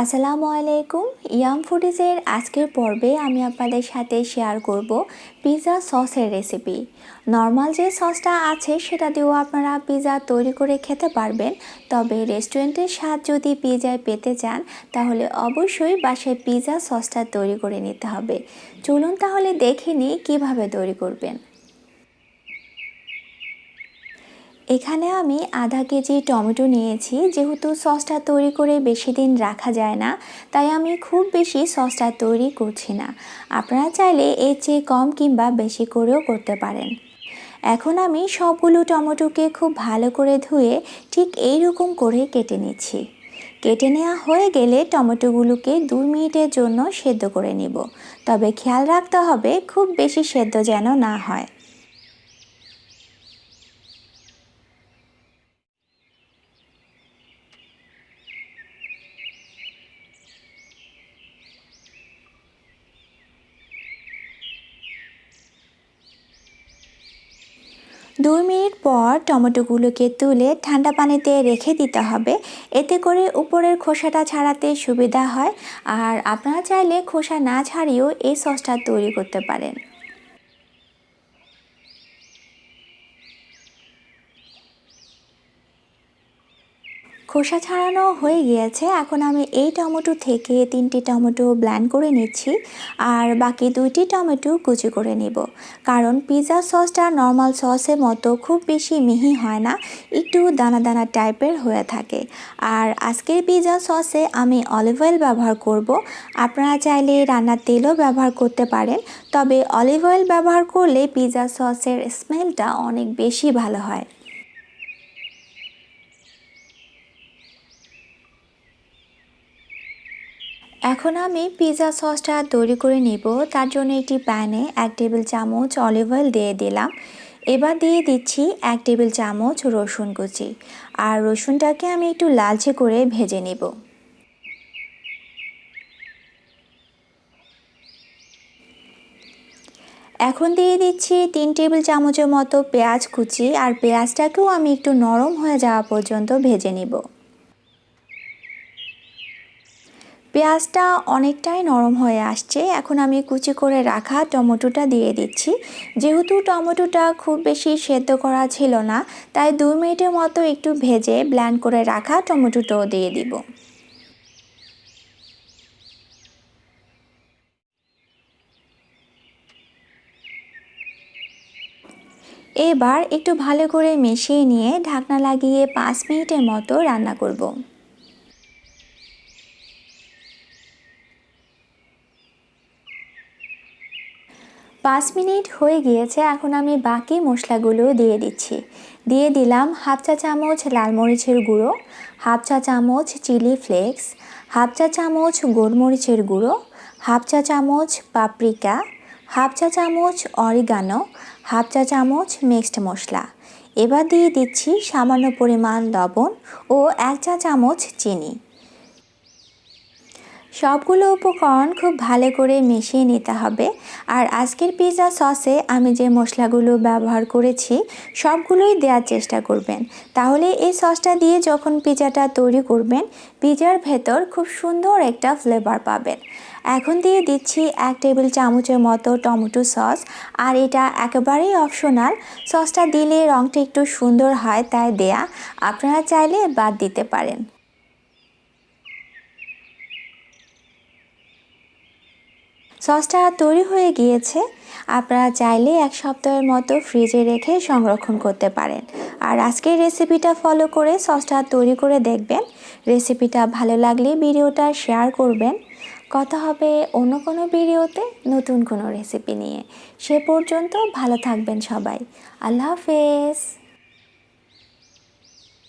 আসসালামু আলাইকুম। ইয়াম ফুডিজের আজকের পর্বে আমি আপনাদের সাথে শেয়ার করব পিৎজা সসের রেসিপি। নর্মাল যে সসটা আছে সেটা দিয়েও আপনারা পিৎজা তৈরি করে খেতে পারবেন, তবে রেস্টুরেন্টের স্বাদ যদি পিৎজায় পেতে চান তাহলে অবশ্যই বাসায় পিৎজা সসটা তৈরি করে নিতে হবে। চলুন তাহলে দেখে নিই কীভাবে তৈরি করবেন। এখানে আমি আধা কেজি টমেটো নিয়েছি। যেহেতু সসটা তৈরি করে বেশি দিন রাখা যায় না, তাই আমি খুব বেশি সসটা তৈরি করছি না। আপনারা চাইলে এর চেয়ে কম কিংবা বেশি করেও করতে পারেন। এখন আমি সবগুলো টমেটোকে খুব ভালো করে ধুয়ে ঠিক এইরকম করে কেটে নিচ্ছি। কেটে নেওয়া হয়ে গেলে টমেটোগুলোকে 2 মিনিটের জন্য সেদ্ধ করে নিব, তবে খেয়াল রাখতে হবে খুব বেশি সেদ্ধ যেন না হয়। দুই মিনিট পর টমেটোগুলোকে তুলে ঠান্ডা পানিতে রেখে দিতে হবে, এতে করে উপরের খোসাটা ছাড়াতে সুবিধা হয়। আর আপনারা চাইলে খোসা না ছাড়িয়েও এই সসটা তৈরি করতে পারেন। খোসা ছাড়ানো হয়ে গিয়েছে। এখন আমি এই টমেটো থেকে 3টি টমেটো ব্লেন্ড করে নিচ্ছি, আর বাকি 2টি টমেটো কুচি করে নিব। কারণ পিৎজা সসটা নর্মাল সসের মতো খুব বেশি মিহি হয় না, একটু দানা দানা টাইপের হয়ে থাকে। আর আজকের পিৎজা সসে আমি অলিভ অয়েল ব্যবহার করব। আপনারা চাইলে রান্নার তেলও ব্যবহার করতে পারেন, তবে অলিভ অয়েল ব্যবহার করলে পিৎজা সসের স্মেলটা অনেক বেশি ভালো হয়। এখন আমি পিৎজা সসটা তৈরি করে নিব। তার জন্য একটি প্যানে 1 টেবিল চামচ অলিভ অয়েল দিয়ে দিলাম। এবার দিয়ে দিচ্ছি 1 টেবিল চামচ রসুন কুচি, আর রসুনটাকে আমি একটু লালচে করে ভেজে নিব। এখন দিয়ে দিচ্ছি 3 টেবিল চামচের মতো পেঁয়াজ কুচি, আর পেঁয়াজটাকেও আমি একটু নরম হয়ে যাওয়া পর্যন্ত ভেজে নিব। পেঁয়াজটা অনেকটাই নরম হয়ে আসছে। এখন আমি কুচি করে রাখা টমেটোটা দিয়ে দিচ্ছি। যেহেতু টমেটোটা খুব বেশি সেদ্ধ করা ছিল না, তাই 2 মিনিটের মতো একটু ভেজে ব্লেন্ড করে রাখা টমেটোটাও দিয়ে দিব। এবার একটু ভালো করে মিশিয়ে নিয়ে ঢাকনা লাগিয়ে 5 মিনিটের মতো রান্না করব। 5 মিনিট হয়ে গিয়েছে। এখন আমি বাকি মশলাগুলো দিয়ে দিচ্ছি। দিয়ে দিলাম হাফ চা চামচ লাল মরিচের গুঁড়ো, হাফ চা চামচ চিলি ফ্লেক্স, হাফ চা চামচ গোলমরিচের গুঁড়ো, হাফ চা চামচ পাপরিকা, হাফ চা চামচ অরিগানো, হাফ চা চামচ মিক্সড মশলা। এবার দিয়ে দিচ্ছি সামান্য পরিমাণ লবণ ও 1 চা চামচ চিনি। সবগুলো উপকরণ খুব ভালো করে মিশিয়ে নিতে হবে। আর আজকের পিৎজা সসে আমি যে মশলাগুলো ব্যবহার করেছি সবগুলোই দেওয়ার চেষ্টা করবেন, তাহলে এই সসটা দিয়ে যখন পিৎজাটা তৈরি করবেন পিৎজার ভেতর খুব সুন্দর একটা ফ্লেভার পাবেন। এখন দিয়ে দিচ্ছি 1 টেবিল চামচের মতো টমেটো সস, আর এটা একেবারেই অপশনাল। সসটা দিলে রঙটা একটু সুন্দর হয় তাই দেয়া, আপনারা চাইলে বাদ দিতে পারেন। সসটা তৈরি হয়ে গিয়েছে। আপনারা চাইলে 1 সপ্তাহের মতো ফ্রিজে রেখে সংরক্ষণ করতে পারেন। আর আজকের রেসিপিটা ফলো করে সসটা তৈরি করে দেখবেন। রেসিপিটা ভালো লাগলে ভিডিওটা শেয়ার করবেন। কথা হবে অন্য কোনো ভিডিওতে নতুন কোনো রেসিপি নিয়ে। সে পর্যন্ত ভালো থাকবেন সবাই। আল্লাহ হাফেজ।